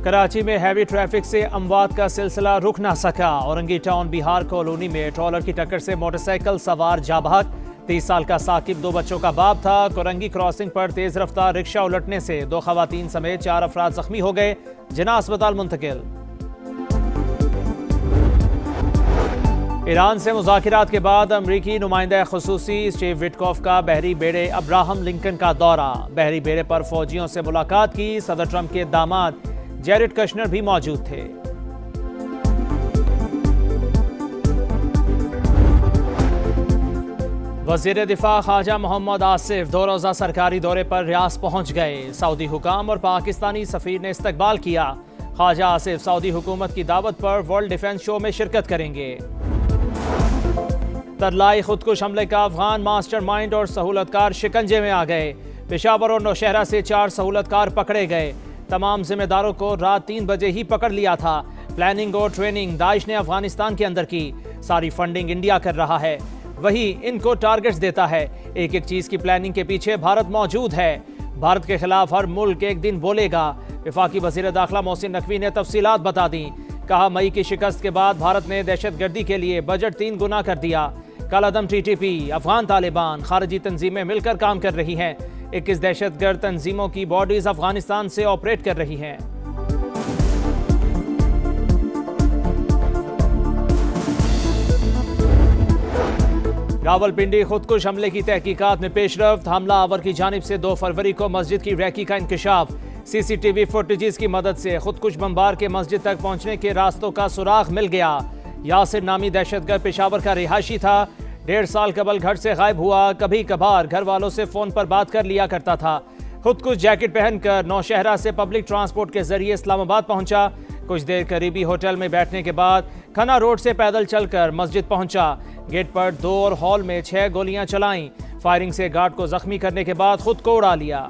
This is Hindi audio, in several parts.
कराची में हैवी ट्रैफिक से अमवात का सिलसिला रुक ना सका। औरंगी टाउन बिहार कॉलोनी में ट्रॉलर की टक्कर से मोटरसाइकिल सवार जाबाक 30 साल का साकिब 2 बच्चों का बाप था। कोरंगी क्रॉसिंग पर तेज रफ्तार रिक्शा उलटने से 2 खवातीन समेत 4 अफराद जख्मी हो गए, जिन्हें अस्पताल मुंतकिल। ईरान से मुज़ाकिरात के बाद अमरीकी नुमाइंदा खुसूसी स्टीव विटकॉफ का बहरी बेड़े अब्राहम लिंकन का दौरा। बहरी बेड़े पर फौजियों से मुलाकात की। सदर ट्रंप के दामाद जेरेड कश्नर भी मौजूद थे। वज़ीर दिफा ख्वाजा मोहम्मद आसिफ 2 रोज़ा सरकारी दौरे पर रियास पहुंच गए। सऊदी हुकाम और पाकिस्तानी सफ़ीर ने इस्तकबाल किया। ख्वाजा आसिफ सऊदी हुकूमत की दावत पर वर्ल्ड डिफेंस शो में शिरकत करेंगे। तरलाई खुदकुश हमले का अफगान मास्टरमाइंड और सहूलतकार शिकंजे में आ गए। पेशावर और नौशहरा से 4 सहूलतकार पकड़े गए। तमाम जिम्मेदारों को रात 3 बजे ही पकड़ लिया था। प्लानिंग और ट्रेनिंग दाइश ने अफगानिस्तान के अंदर की। सारी फंडिंग इंडिया कर रहा है, वही इनको टारगेट्स देता है। एक एक चीज की प्लानिंग के पीछे भारत मौजूद है। भारत के खिलाफ हर मुल्क एक दिन बोलेगा। वफाकी वजीर दाखिला मोहसिन नकवी ने तफसीलात बता दी। कहा, मई की शिकस्त के बाद भारत ने दहशतगर्दी के लिए बजट 3 गुना कर दिया। कालादम TTP, अफगान तालिबान, खारजी तंजीमें मिलकर काम कर रही हैं। 21 दहशतगर्द तंजीमों की बॉडीज अफगानिस्तान से ऑपरेट कर रही हैं। रावलपिंडी खुदकुश हमले की तहकीकात में पेशरफ्त। हमला आवर की जानिब से 2 फरवरी को मस्जिद की रैकी का इंकशाफ। CCTV फुटेजेस की मदद से खुदकुश बमबार के मस्जिद तक पहुंचने के रास्तों का सुराग मिल गया। यासिर नामी दहशतगर्द पेशावर का रिहायशी था। 1.5 साल कबल घर से गायब हुआ। कभी कभार घर वालों से फोन पर बात कर लिया करता था। खुदकुश जैकेट पहनकर नौशहरा से पब्लिक ट्रांसपोर्ट के जरिए इस्लामाबाद पहुंचा। कुछ देर करीबी होटल में बैठने के बाद खन्ना रोड से पैदल चलकर मस्जिद पहुंचा। गेट पर 2 और हॉल में 6 गोलियां चलाईं। फायरिंग से गार्ड को जख्मी करने के बाद खुद को उड़ा लिया।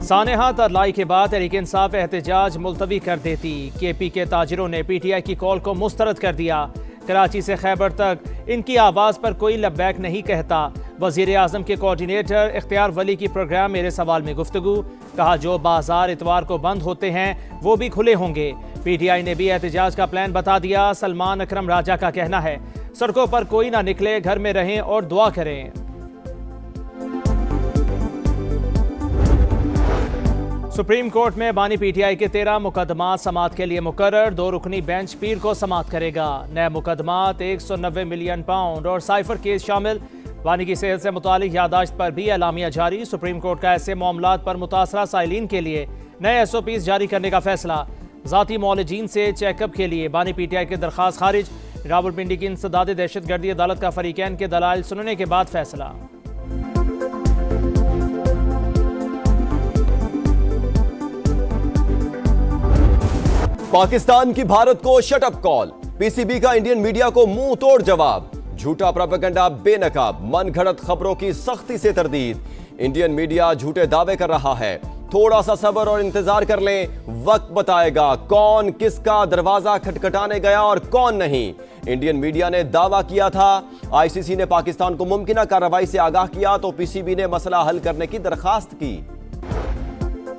सानेहा तरलाई के बाद तहरीक इंसाफ एहतजाज मुलतवी कर देती। KP के ताजिरों ने PTI की कॉल को मुस्तरद कर दिया। कराची से खैबर तक इनकी आवाज़ पर कोई लब्बैक नहीं कहता। वज़ीर आज़म के कोऑर्डिनेटर इख्तियार वली की प्रोग्राम मेरे सवाल में गुफ्तगू। कहा, जो बाजार इतवार को बंद होते हैं वो भी खुले होंगे। PTI ने भी एहतजाज का प्लान बता दिया। सलमान अकरम राजा का कहना है, सड़कों पर कोई ना निकले, घर में रहें और दुआ करें। सुप्रीम कोर्ट में बानी PTI के 13 मुकदमात समाअत के लिए मुकर्रर। 2 रुकनी बेंच पीर को समाअत करेगा। नए मुकदमात 190 मिलियन पाउंड और साइफर केस शामिल। बानी की सेहत से मुतालिक यादाश्त पर भी एलामिया जारी। सुप्रीम कोर्ट का ऐसे मामलात पर मुतासरा साइलिन के लिए नए SOPs जारी करने का फैसला। ज़ाती मौलजीन से चेकअप के लिए बानी PTI की दरख्वास्त खारिज। रावलपिंडी की इंसदाद दहशतगर्दी अदालत का फरीकैन के दलाइल सुनने के बाद फैसला। पाकिस्तान की भारत को शटअप कॉल। PCB का इंडियन मीडिया को मुंह तोड़ जवाब। झूठा प्रोपेगेंडा बेनकाब, मनगढ़ंत खबरों की सख्ती से तरदीद। इंडियन मीडिया झूठे दावे कर रहा है। थोड़ा सा सब्र और इंतजार कर लें, वक्त बताएगा कौन किसका दरवाजा खटखटाने गया और कौन नहीं। इंडियन मीडिया ने दावा किया था ICC ने पाकिस्तान को मुमकिन कार्रवाई से आगाह किया तो PCB ने मसला हल करने की दरखास्त की।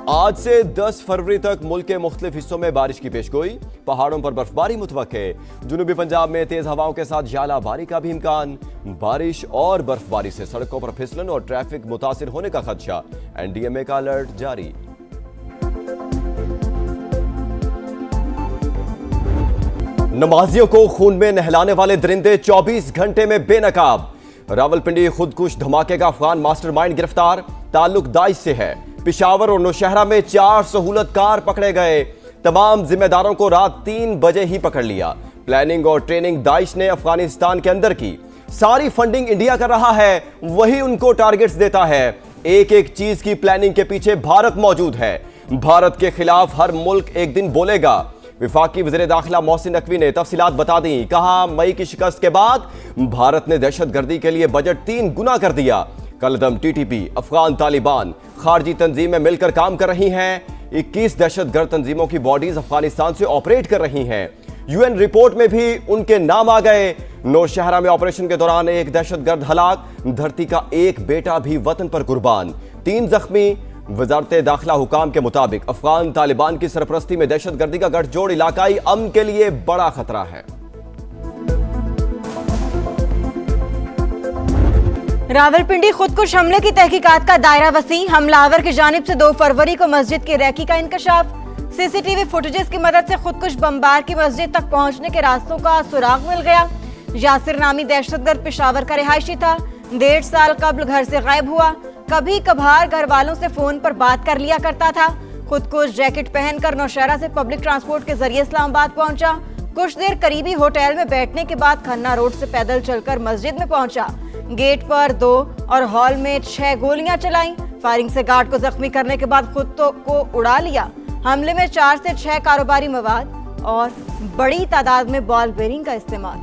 आज से 10 फरवरी तक मुल्क के मुख्तलिफ हिस्सों में बारिश की पेशगोई। पहाड़ों पर बर्फबारी मुतवक्के। जुनूबी पंजाब में तेज हवाओं के साथ झालाबारी का भी इम्कान। बारिश और बर्फबारी से सड़कों पर फिसलन और ट्रैफिक मुतासिर होने का खदशा। NDMA का अलर्ट जारी। नमाजियों को खून में नहलाने वाले दरिंदे 24 घंटे में बेनकाब। रावलपिंडी खुदकुश धमाके का अफगान मास्टरमाइंड गिरफ्तार। ताल्लुक दाइश से है। पेशावर और नौशहरा में 4 सहूलतकार पकड़े गए। तमाम जिम्मेदारों को रात 3 बजे ही पकड़ लिया। प्लानिंग और ट्रेनिंग दाइश ने अफगानिस्तान के अंदर की। सारी फंडिंग इंडिया कर रहा है, वही उनको टारगेट्स देता है। एक एक चीज की प्लानिंग के पीछे भारत मौजूद है। भारत के खिलाफ हर मुल्क एक दिन बोलेगा। वफाकी वज़ीर दाखिला मोहसिन नकवी ने तफसीलात बता दी। कहा, मई की शिकस्त के बाद भारत ने दहशतगर्दी के लिए बजट 3 गुना कर दिया। कलदम TTP, अफगान तालिबान, खारजी तंजीमें मिलकर काम कर रही हैं। 21 दहशतगर्द तंजीमों की बॉडीज अफगानिस्तान से ऑपरेट कर रही हैं। UN रिपोर्ट में भी उनके नाम आ गए। नौशहरा में ऑपरेशन के दौरान एक दहशतगर्द हलाक, धरती का एक बेटा भी वतन पर कुर्बान, 3 जख्मी। वजारत दाखिला हुकाम के मुताबिक अफगान तालिबान की सरपरस्ती में दहशतगर्दी का गठजोड़ इलाकाई अमन के लिए बड़ा खतरा है। रावलपिंडी खुदकुश हमले की तहकीकात का दायरा वसी, हमलावर की जानिब से 2 फरवरी को मस्जिद की रैकी का इंकशाफ। सीसीटीवी फुटेजेस की मदद से खुदकुश बमबार की मस्जिद तक पहुंचने के रास्तों का सुराग मिल गया। यासिर नामी दहशतगर्द पेशावर का रिहायशी था, 1.5 साल कबल घर से गायब हुआ। कभी कभार घर वालों से फोन पर बात कर लिया करता था। खुदकुश जैकेट पहनकर नौशहरा से पब्लिक ट्रांसपोर्ट के जरिए इस्लामाबाद पहुंचा। कुछ देर करीबी होटल में बैठने के बाद खन्ना रोड से पैदल चलकर मस्जिद में पहुंचा। गेट पर 2 और हॉल में 6 गोलियां चलाई। फायरिंग से गार्ड को जख्मी करने के बाद खुद को उड़ा लिया। हमले में 4 से 6 कारोबारी मवाद और बड़ी तादाद में बॉल बेरिंग का इस्तेमाल।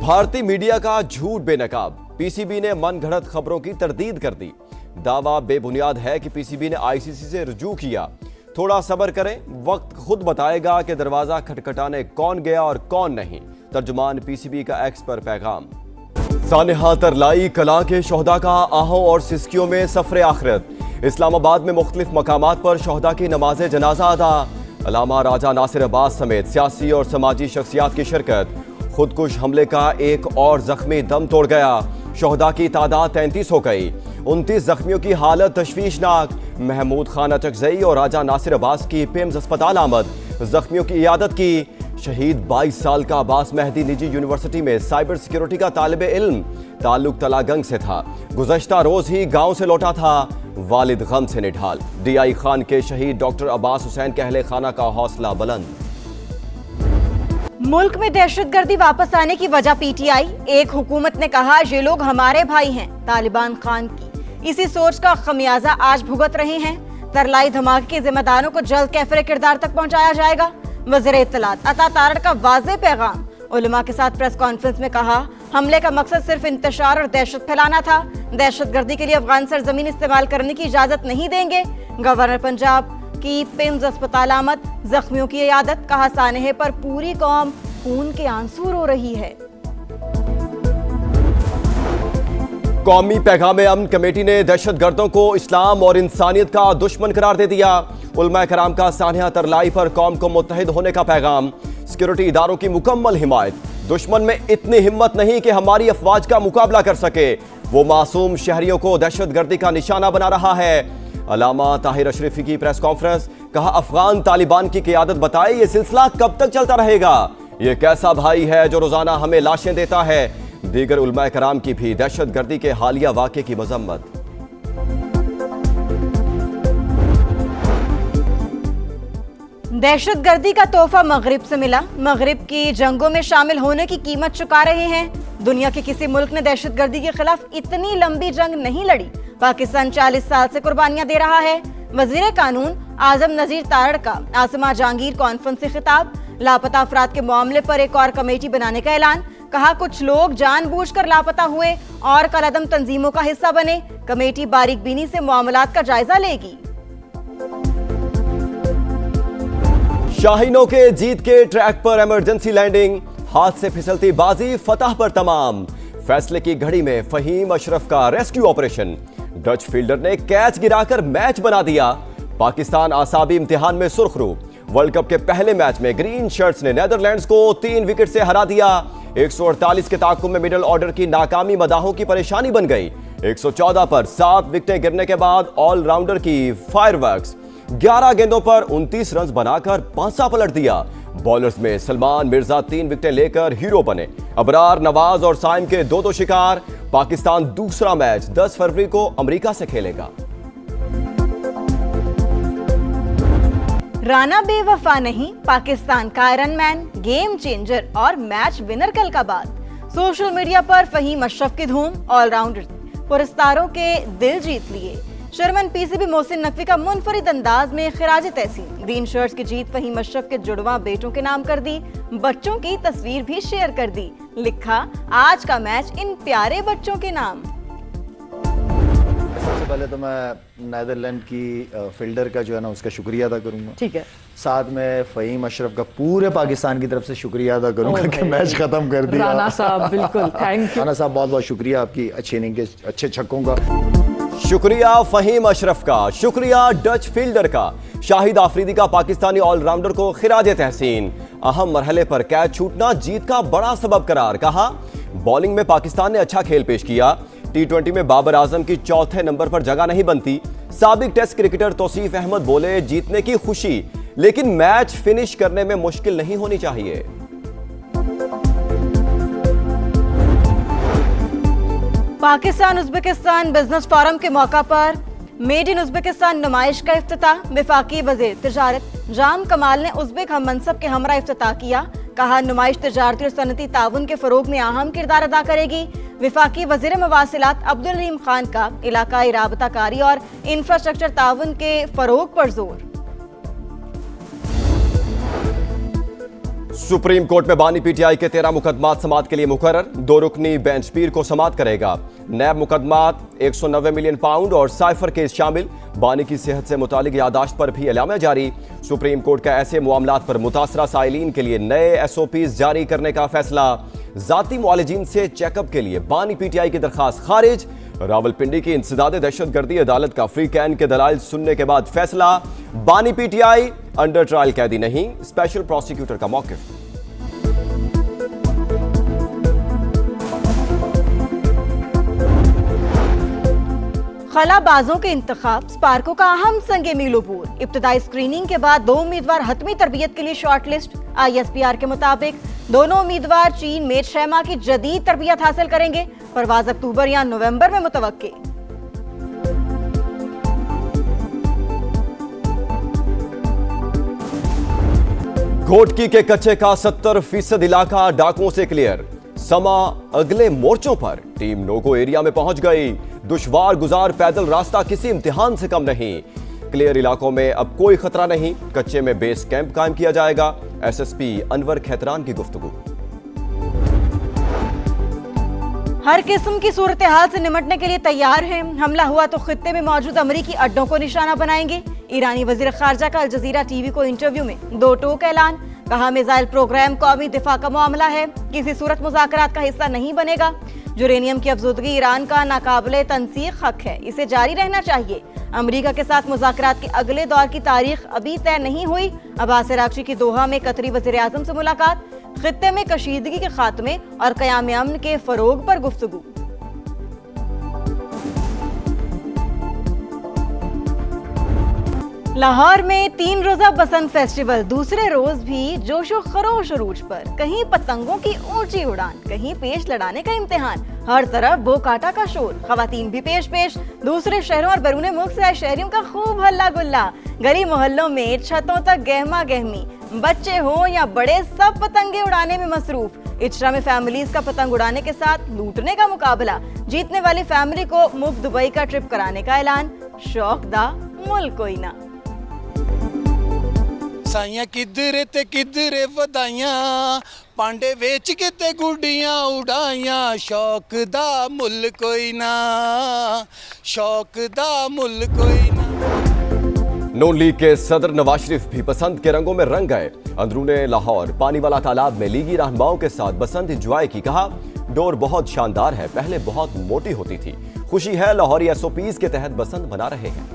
भारतीय मीडिया का झूठ बेनकाब, पीसीबी ने मनगढ़ंत खबरों की तरदीद कर दी। दावा बेबुनियाद है कि पीसीबी ने आईसीसी से रुजू किया। थोड़ा सब्र करें, वक्त खुद बताएगा कि दरवाजा खटखटाने कौन गया और कौन नहीं। तर्जुमान पीसीबी का एक्स पर पैगाम। सानेहा तरलाई कला के शोहदा का आहों और सिस्कियों में सफरे आखिरत। इस्लामाबाद में मुख्तलिफ मकामात पर शोहदा की नमाज जनाजा अदा। अलामा राजा नासिर अब्बास समेत सियासी और समाजी शख्सियात की शिरकत। खुदकुश हमले का एक और जख्मी दम तोड़ गया। शोहदा की तादाद 33 हो गई। 29 जख्मियों की हालत तशवीशनाक। महमूद खान अचकजई और राजा नासिर अब्बास की पिम्स अस्पताल आमद, जख्मियों की इयादत की। शहीद 22 साल का अब्बास मेहदी निजी यूनिवर्सिटी में साइबर सिक्योरिटी का तालिब इल्म, ताल्लुक तलागंग से था। गुज़श्ता रोज ही गांव से लौटा था, वालिद गम से निढाल। डीआई खान के शहीद डॉक्टर अब्बास हुसैन के अहले खाना का हौसला बुलंद। मुल्क में दहशतगर्दी वापस आने की वजह पीटीआई। एक हुकूमत ने कहा ये लोग हमारे भाई हैं। तालिबान खान की इसी सोच का खमियाजा आज भुगत रहे हैं। तरलाई धमाके के जिम्मेदारों को जल्द कैफरे किरदार तक पहुंचाया जाएगा। वज़ीर इत्तलात अता तारड़ का वाज़ेह पैगाम। उलमा के साथ प्रेस कॉन्फ्रेंस में कहा हमले का मकसद सिर्फ इंतशार और दहशत फैलाना था। दहशतगर्दी के लिए अफगान सरजमीन इस्तेमाल करने की इजाजत नहीं देंगे। गवर्नर पंजाब की पिम्स अस्पताल आमद, जख्मियों की इयादत। कहा सानेहे पर पूरी कौम खून के आंसू रो रही है। कौमी पैगाम अमन कमेटी ने दहशतगर्दों को इस्लाम और इंसानियत का दुश्मन करार दे दिया। उलमा कराम का सानिया तरलाई पर कौम को मुत्तहिद होने का पैगाम। सिक्योरिटी इदारों की मुकम्मल हिमायत। दुश्मन में इतनी हिम्मत नहीं कि हमारी अफवाज का मुकाबला कर सके। वो मासूम शहरियों को दहशतगर्दी का निशाना बना रहा है। अलामा ताहिर अशरफी की प्रेस कॉन्फ्रेंस। कहा अफगान तालिबान की क़ियादत बताए ये सिलसिला कब तक चलता रहेगा। ये कैसा भाई है जो रोजाना हमें लाशें देता है। दीगर उलमा कराम की भी दहशतगर्दी के हालिया वाक़े की मजम्मत। दहशतगर्दी का तोहफा मगरिब से मिला। मगरिब की जंगों में शामिल होने की कीमत चुका रहे हैं। दुनिया के किसी मुल्क ने दहशतगर्दी के खिलाफ इतनी लंबी जंग नहीं लड़ी। पाकिस्तान 40 साल से कुर्बानियां दे रहा है। वजीर कानून आजम नजीर तारड़ का आसिमा जहांगीर कॉन्फ्रेंस से खिताब। लापता अफराद के मामले पर एक और कमेटी बनाने का ऐलान। कहा कुछ लोग जानबूझकर लापता हुए और कलअदम तंजीमों का हिस्सा बने। कमेटी बारीकबीनी से मामलात का जायजा लेगी। शाहीनों के जीत के ट्रैक पर इमरजेंसी लैंडिंग, हाथ से फिसलती बाजी फतह पर तमाम। फैसले की घड़ी में फहीम अशरफ का रेस्क्यू ऑपरेशन। डच फील्डर ने कैच गिराकर मैच बना दिया। पाकिस्तान आसाबी इम्तिहान में सुर्खरू। वर्ल्ड कप के पहले मैच में ग्रीन शर्ट्स ने नीदरलैंड्स को 3 विकेट से हरा दिया। 148 के ताकुब में मिडिल ऑर्डर की नाकामी मदाहों की परेशानी बन गई। 114 पर 7 विकेटें गिरने के बाद ऑलराउंडर की फायरवर्क्स। 11 गेंदों पर 29 रन बनाकर पांसा पलट दिया। बॉलर्स में सलमान मिर्जा 3 विकेटें लेकर हीरो बने। अबरार, नवाज और साइम के 2-2 शिकार। पाकिस्तान दूसरा मैच 10 फरवरी को अमेरिका से खेलेगा। राना बेवफा नहीं, पाकिस्तान का आयरन मैन, गेम चेंजर और मैच विनर कल का बाद। सोशल मीडिया पर फहीम अशरफ की धूम। ऑलराउंडर पुरस्कारों के दिल जीत लिए। चेयरमैन पीसीबी मोहसिन नकवी का मुनफरिद अंदाज में खिराज तहसीन। ग्रीन शर्ट्स की जीत फहीम अशरफ के जुड़वा बेटों के नाम कर दी। बच्चों की तस्वीर भी शेयर कर दी। लिखा आज का मैच इन प्यारे बच्चों के नाम। सबसे पहले तो मैं नीदरलैंड की फील्डर का जो है ना उसका शुक्रिया अदा करूंगा। ठीक है। साथ में फ़हीम अशरफ का पूरे पाकिस्तान की तरफ से शुक्रिया अदा करूंगा कि मैच खत्म कर दिया। राना साहब बिल्कुल थैंक यू। राना साहब बहुत बहुत शुक्रिया आपकी अच्छे इनिंग के अच्छे छक्कों का। शुक्रिया फ़हीम अशरफ का, शुक्रिया डच फील्डर का, शाहिद आफरीदी का पाकिस्तानी ऑलराउंडर को खिराजे तहसीन। अहम मरहले पर कैच छूटना जीत का बड़ा सबब करार, कहा बॉलिंग में पाकिस्तान ने अच्छा खेल पेश किया। T20 में बाबर आजम की चौथे नंबर पर जगह नहीं बनती। साबिक टेस्ट क्रिकेटर तौसीफ अहमद बोले जीतने की खुशी, लेकिन मैच फिनिश करने में मुश्किल नहीं होनी चाहिए। पाकिस्तान उज़्बेकिस्तान बिजनेस फोरम के मौका पर मेड इन उज़्बेकिस्तान नुमाइश का इफ्तिताह। वफाकी वज़ीर तिजारत जाम कमाल ने उज़्बेक हम मनसब के हमरा इफ्तिताह किया। कहा नुमाइश तिजारती और सनती ताउन के फरोग में अहम किरदार अदा करेगी। वफाकी वज़ीर मवासिलात अब्दुल रहीम खान का इलाकाई राबताकारी और इंफ्रास्ट्रक्चर ताउन के फरोग पर जोर। सुप्रीम कोर्ट में बानी पीटीआई के 13 मुकदमात समाअत के लिए मुकर्रर। 2 रुकनी बेंच पीर को समाअत करेगा। नैब मुकदमात 190 मिलियन पाउंड और साइफर केस शामिल। बानी की सेहत से मुतालिक यादाश्त पर भी एलामिया जारी। सुप्रीम कोर्ट का ऐसे मामलात पर मुतासरा साइलीन के लिए नए SOPs जारी करने का फैसला। जाती मुआलिजीन से चेकअप के लिए बानी पीटीआई की दरखास्त खारिज। रावलपिंडी की इंसदाद दहशतगर्दी अदालत का फ्री कैन के दलाइल सुनने के बाद फैसला। बानी पीटीआई अंडर ट्रायल कैदी नहीं, स्पेशल प्रोसिक्यूटर का मौकिफ। खलाबाजों के इंतखाब स्पार्को का अहम संगे मीलोपुर। इब्तदाई स्क्रीनिंग के बाद 2 उम्मीदवार हतमी तरबियत के लिए शॉर्टलिस्ट। ISPR के मुताबिक दोनों उम्मीदवार चीन में 6 माह की जदीद तरबियत हासिल करेंगे। परवाज अक्टूबर या नवंबर में मुतवक्के। घोटकी के कच्चे का 70% इलाका डाकुओं से क्लियर। समा अगले मोर्चों पर टीम नोगो एरिया में पहुंच गई। दुश्वार गुजार पैदल रास्ता किसी इम्तिहान से कम नहीं। क्लियर इलाकों में अब कोई खतरा नहीं। कच्चे में बेस कैंप कायम किया जाएगा। SSP अनवर खैतरान की गुफ्तगू। हर किस्म की सूरत हाल से निमटने के लिए तैयार हैं। हमला हुआ तो खित्ते में मौजूद अमरीकी अड्डों को निशाना बनाएंगे। ईरानी वजीर खारजा का अल जजीरा टीवी को इंटरव्यू में 2 टोक ऐलान। कहा मिसाइल प्रोग्राम कौमी दिफा का मामला है, किसी सूरत मुज़ाकरात का हिस्सा नहीं बनेगा। यूरेनियम की अफजूदगी ईरान का नाकाबिले तनसीख हक है, इसे जारी रहना चाहिए। अमेरिका के साथ मुज़ाकरात के अगले दौर की तारीख अभी तय नहीं हुई। अब्बास अरागची की दोहा में कतरी वज़ीर आज़म से मुलाकात। खित्ते में कशीदगी के खात्मे और क़याम अमन के फरोग पर गुफ्तगू। लाहौर में 3 रोजा बसंत फेस्टिवल, दूसरे रोज भी जोशो खरोश अरूज पर। कहीं पतंगों की ऊंची उड़ान, कहीं पेश लड़ाने का इम्तिहान। हर तरफ बो काटा का शोर, खवातीन भी पेश पेश। दूसरे शहरों और बैरून मुल्क से आए शहरियों का खूब हल्ला गुल्ला। गली मोहल्लों में छतों तक गहमा गहमी। बच्चे हो या बड़े सब पतंगे उड़ाने में मसरूफ। इचरा में फैमिलीज का पतंग उड़ाने के साथ लूटने का मुकाबला। जीतने वाली फैमिली को मुफ्त दुबई का ट्रिप कराने का ऐलान। शौक दा मुल्क कोई ना। साइयां किधरे ते किधरे वधाइयां, पांडे वेच के ते गुडियां उड़ाइयां। शौक दा मुल कोई ना, शौक दा मुल कोई ना। नून लीग के सदर नवाज शरीफ भी बसंत के रंगों में रंग गए। अंदरूने लाहौर पानी वाला तालाब में लीगी रहनुमाओं के साथ बसंत एंजॉय की। कहा डोर बहुत शानदार है, पहले बहुत मोटी होती थी। खुशी है लाहौरी SOPs के तहत बसंत मना रहे हैं।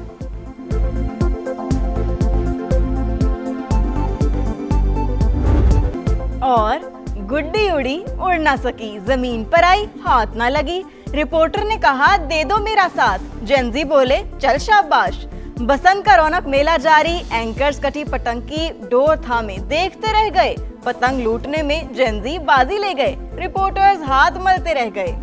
और गुड्डी उड़ी उड़ ना सकी, जमीन पर आई हाथ ना लगी। रिपोर्टर ने कहा दे दो मेरा साथ, जेनजी बोले चल शाबाश। बसंत का रौनक मेला जारी। एंकर्स कटी पतंग की डोर थामे देखते रह गए। पतंग लूटने में जेनजी बाजी ले गए। रिपोर्टर्स हाथ मलते रह गए।